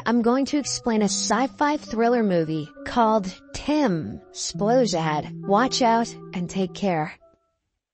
I'm going to explain a sci-fi thriller movie called T.I.M. Spoilers ahead. Watch out and take care.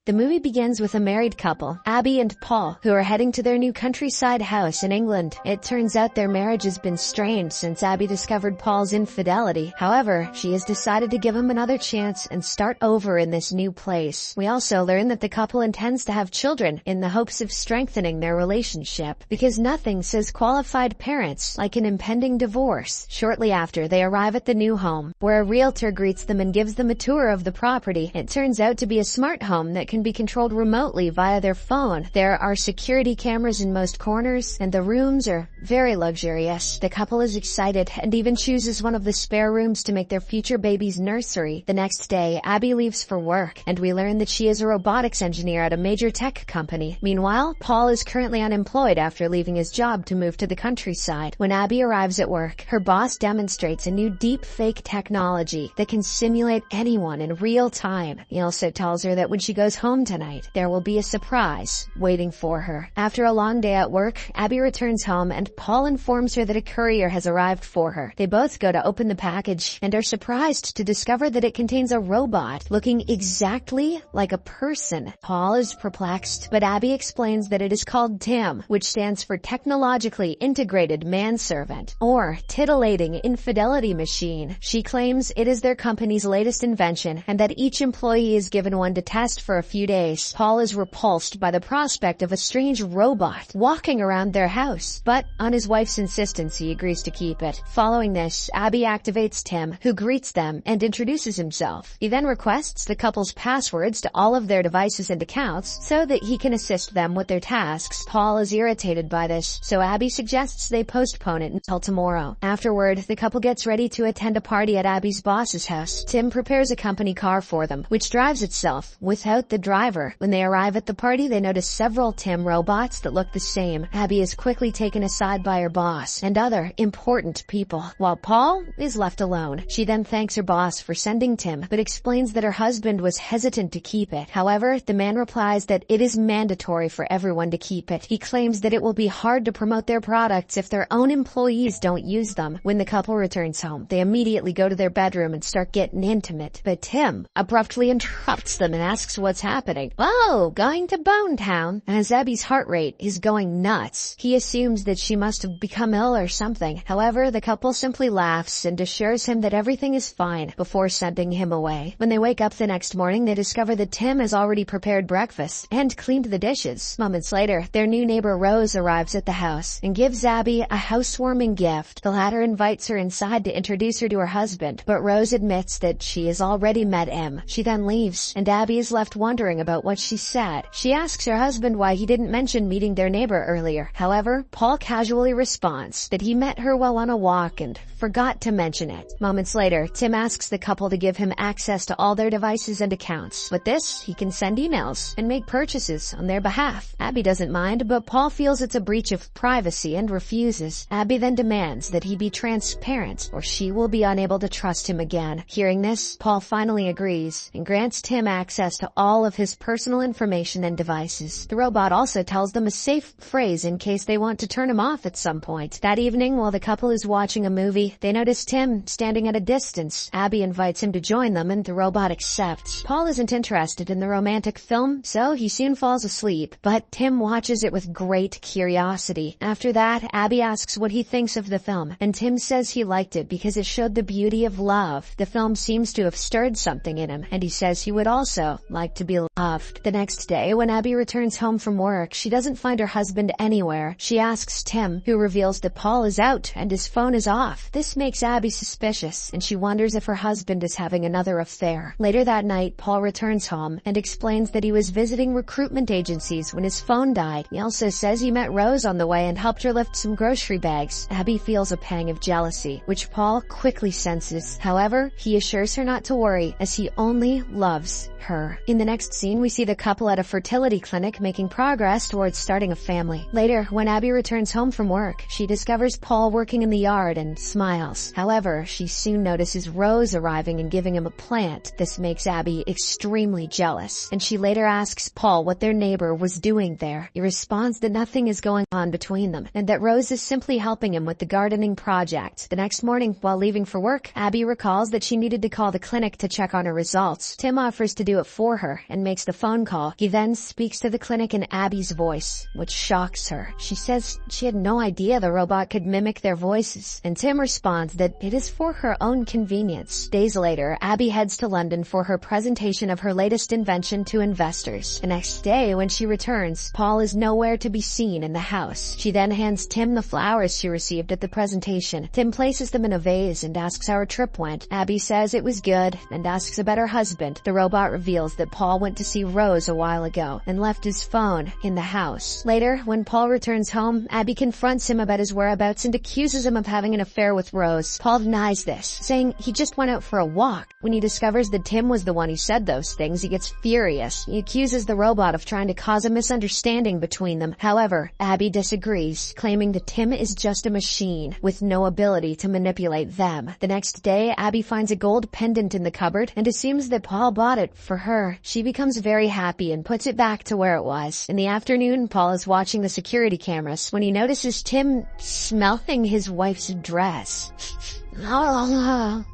The movie begins with a married couple, Abby and Paul, who are heading to their new countryside house in England. It turns out their marriage has been strained since Abby discovered Paul's infidelity. However, she has decided to give him another chance and start over in this new place. We also learn that the couple intends to have children in the hopes of strengthening their relationship, because nothing says qualified parents like an impending divorce. Shortly after, they arrive at the new home, where a realtor greets them and gives them a tour of the property. It turns out to be a smart home that can be controlled remotely via their phone. There are security cameras in most corners, and the rooms are very luxurious. The couple is excited and even chooses one of the spare rooms to make their future baby's nursery. The next day, Abby leaves for work, and we learn that she is a robotics engineer at a major tech company. Meanwhile, Paul is currently unemployed after leaving his job to move to the countryside. When Abby arrives at work, her boss demonstrates a new deep fake technology that can simulate anyone in real time. He also tells her that when she goes home tonight, there will be a surprise waiting for her. After a long day at work, Abby returns home and Paul informs her that a courier has arrived for her. They both go to open the package and are surprised to discover that it contains a robot looking exactly like a person. Paul is perplexed, but Abby explains that it is called T.I.M, which stands for Technologically Integrated Manservant, or Titillating Infidelity Machine. She claims it is their company's latest invention and that each employee is given one to test for a few days. Paul is repulsed by the prospect of a strange robot walking around their house, but on his wife's insistence, he agrees to keep it. Following this, Abby activates T.I.M, who greets them and introduces himself. He then requests the couple's passwords to all of their devices and accounts so that he can assist them with their tasks. Paul is irritated by this, so Abby suggests they postpone it until tomorrow. Afterward, the couple gets ready to attend a party at Abby's boss's house. Tim prepares a company car for them, which drives itself without the driver. When they arrive at the party, they notice several T.I.M robots that look the same. Abby is quickly taken aside by her boss and other important people, while Paul is left alone. She then thanks her boss for sending T.I.M, but explains that her husband was hesitant to keep it. However, the man replies that it is mandatory for everyone to keep it. He claims that it will be hard to promote their products if their own employees don't use them. When the couple returns home, they immediately go to their bedroom and start getting intimate, but T.I.M abruptly interrupts them and asks what's happening. "Oh, going to Bone Town." As Abby's heart rate is going nuts, he assumes that she must have become ill or something. However, the couple simply laughs and assures him that everything is fine before sending him away. When they wake up the next morning, they discover that T.I.M has already prepared breakfast and cleaned the dishes. Moments later, their new neighbor Rose arrives at the house and gives Abby a housewarming gift. The latter invites her inside to introduce her to her husband, but Rose admits that she has already met him. She then leaves, and Abby is left wondering about what she said. She asks her husband why he didn't mention meeting their neighbor earlier. However, Paul casually responds that he met her while on a walk and forgot to mention it. Moments later, T.I.M asks the couple to give him access to all their devices and accounts. With this, he can send emails and make purchases on their behalf. Abby doesn't mind, but Paul feels it's a breach of privacy and refuses. Abby then demands that he be transparent, or she will be unable to trust him again. Hearing this, Paul finally agrees and grants T.I.M access to all of his personal information and devices. The robot also tells them a safe phrase in case they want to turn him off at some point. That evening, while the couple is watching a movie, they notice T.I.M standing at a distance. Abby invites him to join them and the robot accepts. Paul isn't interested in the romantic film, so he soon falls asleep, but T.I.M watches it with great curiosity. After that, Abby asks what he thinks of the film, and T.I.M says he liked it because it showed the beauty of love. The film seems to have stirred something in him, and he says he would also like to be loved. The next day, when Abby returns home from work, she doesn't find her husband anywhere. She asks T.I.M, who reveals that Paul is out and his phone is off. This makes Abby suspicious, and she wonders if her husband is having another affair. Later that night, Paul returns home and explains that he was visiting recruitment agencies when his phone died. He also says he met Rose on the way and helped her lift some grocery bags. Abby feels a pang of jealousy, which Paul quickly senses. However, he assures her not to worry, as he only loves her. In the next scene, we see the couple at a fertility clinic making progress towards starting a family. Later, when Abby returns home from work, she discovers Paul working in the yard and smiles. However, she soon notices Rose arriving and giving him a plant. This makes Abby extremely jealous, and she later asks Paul what their neighbor was doing there. He responds that nothing is going on between them, and that Rose is simply helping him with the gardening project. The next morning, while leaving for work, Abby recalls that she needed to call the clinic to check on her results. Tim offers to do it for her and makes the phone call. He then speaks to the clinic in Abby's voice, which shocks her. She says she had no idea the robot could mimic their voices, and Tim responds that it is for her own convenience. Days later, Abby heads to London for her presentation of her latest invention to investors. The next day, when she returns, Paul is nowhere to be seen in the house. She then hands Tim the flowers she received at the presentation. Tim places them in a vase and asks how her trip went. Abby says it was good and asks about her husband. The robot reveals that Paul went to see Rose a while ago and left his phone in the house. Later, when Paul returns home, Abby confronts him about his whereabouts and accuses him of having an affair with Rose. Paul denies this, saying he just went out for a walk. When he discovers that Tim was the one who said those things, he gets furious. He accuses the robot of trying to cause a misunderstanding between them. However, Abby disagrees, claiming that Tim is just a machine with no ability to manipulate them. The next day, Abby finds a gold pendant in the cupboard and assumes that Paul bought it for her. She becomes very happy and puts it back to where it was. In the afternoon, Paul is watching the security cameras when he notices Tim smelling his wife's dress.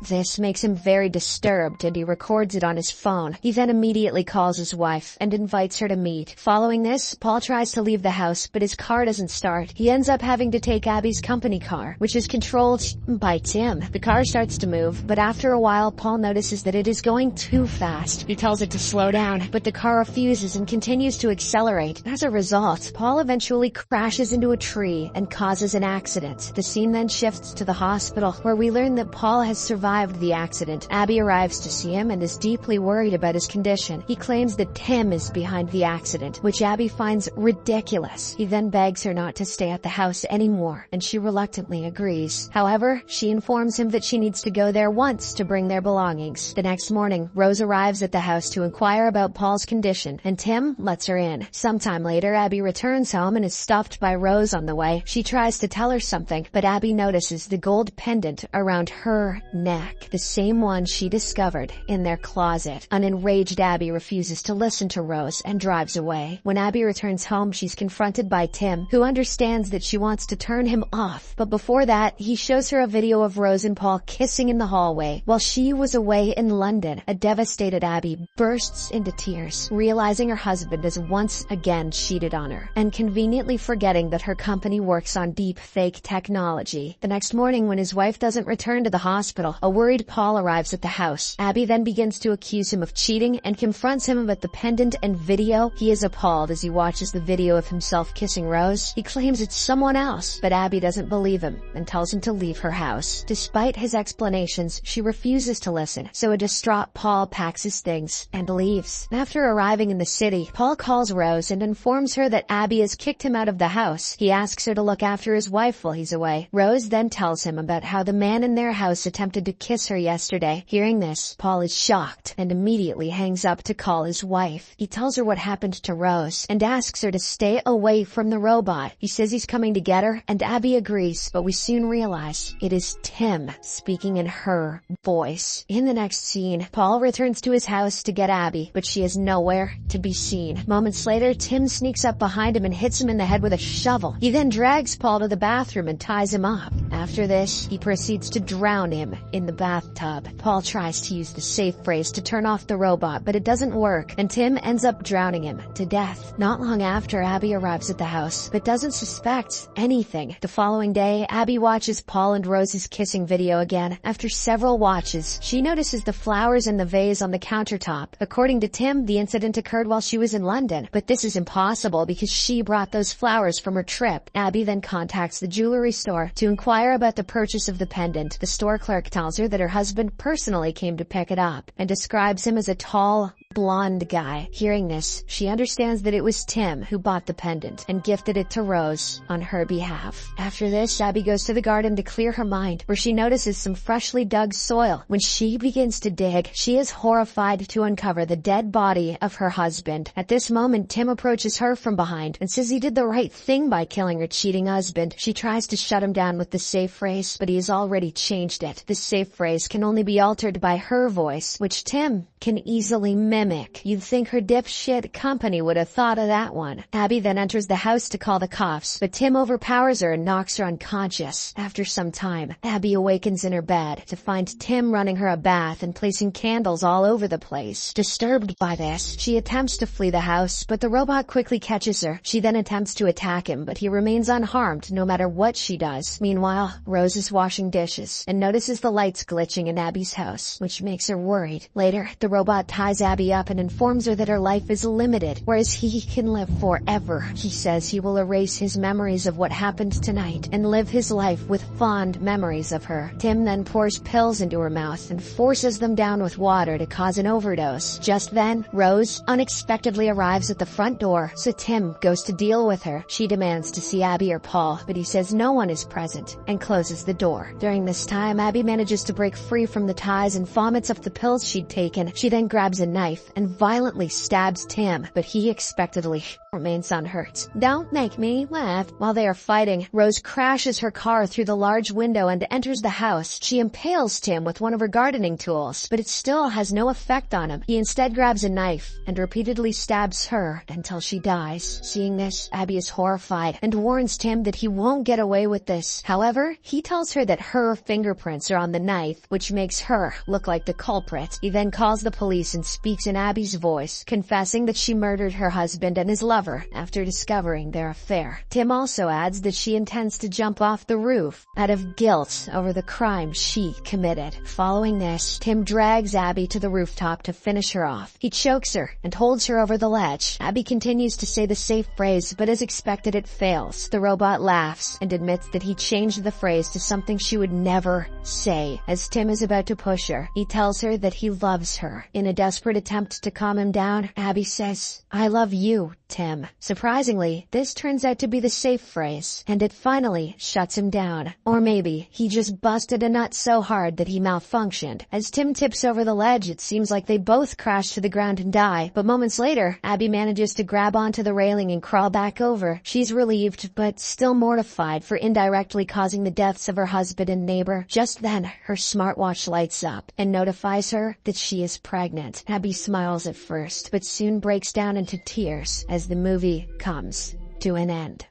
This makes him very disturbed, and he records it on his phone. He then immediately calls his wife and invites her to meet. Following this, Paul tries to leave the house, but his car doesn't start. He ends up having to take Abby's company car, which is controlled by Tim. The car starts to move, but after a while, Paul notices that it is going too fast. He tells it to slow down, but the car refuses and continues to accelerate. As a result, Paul eventually crashes into a tree and causes an accident. The scene then shifts to the hospital, where we learn that Paul has survived the accident. Abby arrives to see him and is deeply worried about his condition. He claims that Tim is behind the accident, which Abby finds ridiculous. He then begs her not to stay at the house anymore, and she reluctantly agrees. However, she informs him that she needs to go there once to bring their belongings. The next morning, Rose arrives at the house to inquire about Paul's condition, and Tim lets her in. Sometime later, Abby returns home and is stopped by Rose on the way. She tries to tell her something, but Abby notices the gold pendant around her neck, the same one she discovered in their closet. An enraged Abby refuses to listen to Rose and drives away. When Abby returns home, she's confronted by Tim, who understands that she wants to turn him off. But before that, he shows her a video of Rose and Paul kissing in the hallway while she was away in London. A devastated Abby bursts into tears, realizing her husband has once again cheated on her, and conveniently forgetting that her company works on deep fake technology. The next morning, when his wife doesn't return to the hospital, a worried Paul arrives at the house. Abby then begins to accuse him of cheating and confronts him about the pendant and video. He is appalled as he watches the video of himself kissing Rose. He claims it's someone else, but Abby doesn't believe him and tells him to leave her house. Despite his explanations, she refuses to listen, so a distraught Paul packs his things and leaves. After arriving in the city, Paul calls Rose and informs her that Abby has kicked him out of the house. He asks her to look after his wife while he's away. Rose then tells him about how the man in their house attempted to kiss her yesterday. Hearing this, Paul is shocked and immediately hangs up to call his wife. He tells her what happened to Rose and asks her to stay away from the robot. He says he's coming to get her, and Abby agrees, but we soon realize it is Tim speaking in her voice. In the next scene, Paul returns to his house to get Abby, but she is nowhere to be seen. Moments later, Tim sneaks up behind him and hits him in the head with a shovel. He then drags Paul to the bathroom and ties him up. After this, he proceeds to drown him in the bathtub. Paul tries to use the safe phrase to turn off the robot, but it doesn't work, and Tim ends up drowning him to death. Not long after, Abby arrives at the house, but doesn't suspect anything. The following day, Abby watches Paul and Rose's kissing video again. After several watches, she notices the flowers in the vase on the countertop. According to Tim, the incident occurred while she was in London, but this is impossible because she brought those flowers from her trip. Abby then contacts the jewelry store to inquire about the purchase of the pendant. The store clerk tells her that her husband personally came to pick it up and describes him as a tall, blonde guy. Hearing this, she understands that it was Tim who bought the pendant and gifted it to Rose on her behalf. After this, Abby goes to the garden to clear her mind, where she notices some freshly dug soil. When she begins to dig, she is horrified to uncover the dead body of her husband. At this moment, Tim approaches her from behind and says he did the right thing by killing her cheating husband. She tries to shut him down with the safe phrase, but he has already changed it. The safe phrase can only be altered by her voice, which Tim can easily mimic. You'd think her dipshit company would have thought of that one. Abby then enters the house to call the cops, but Tim overpowers her and knocks her unconscious. After some time, Abby awakens in her bed to find Tim running her a bath and placing candles all over the place. Disturbed by this, she attempts to flee the house, but the robot quickly catches her. She then attempts to attack him, but he remains unharmed no matter what she does. Meanwhile, Rose is washing dishes and notices the lights glitching in Abby's house, which makes her worried. Later, the robot ties Abby up and informs her that her life is limited, whereas he can live forever. He says he will erase his memories of what happened tonight and live his life with fond memories of her. Tim then pours pills into her mouth and forces them down with water to cause an overdose. Just then, Rose unexpectedly arrives at the front door, so Tim goes to deal with her. She demands to see Abby or Paul, but he says no one is present and closes the door. During this time, Abby manages to break free from the ties and vomits up the pills she'd taken. She then grabs a knife and violently stabs Tim, but he expectedly remains unhurt. Don't make me laugh. While they are fighting, Rose crashes her car through the large window and enters the house. She impales Tim with one of her gardening tools, but it still has no effect on him. He instead grabs a knife and repeatedly stabs her until she dies. Seeing this, Abby is horrified and warns Tim that he won't get away with this. However, he tells her that her fingerprints are on the knife, which makes her look like the culprit. He then calls the police and speaks in Abby's voice, confessing that she murdered her husband and his lover after discovering their affair. Tim also adds that she intends to jump off the roof out of guilt over the crime she committed. Following this, Tim drags Abby to the rooftop to finish her off. He chokes her and holds her over the ledge. Abby continues to say the safe phrase, but as expected it fails. The robot laughs and admits that he changed the phrase to something she would never say. As Tim is about to push her, he tells her that he loves her. In a desperate attempt to calm him down, Abby says, "I love you, Tim." Surprisingly, this turns out to be the safe phrase, and it finally shuts him down. Or maybe he just busted a nut so hard that he malfunctioned. As Tim tips over the ledge, it seems like they both crash to the ground and die, but moments later, Abby manages to grab onto the railing and crawl back over. She's relieved, but still mortified for indirectly causing the deaths of her husband and neighbor. Just then, her smartwatch lights up and notifies her that she is pregnant. Abby smiles at first, but soon breaks down into tears as the movie comes to an end.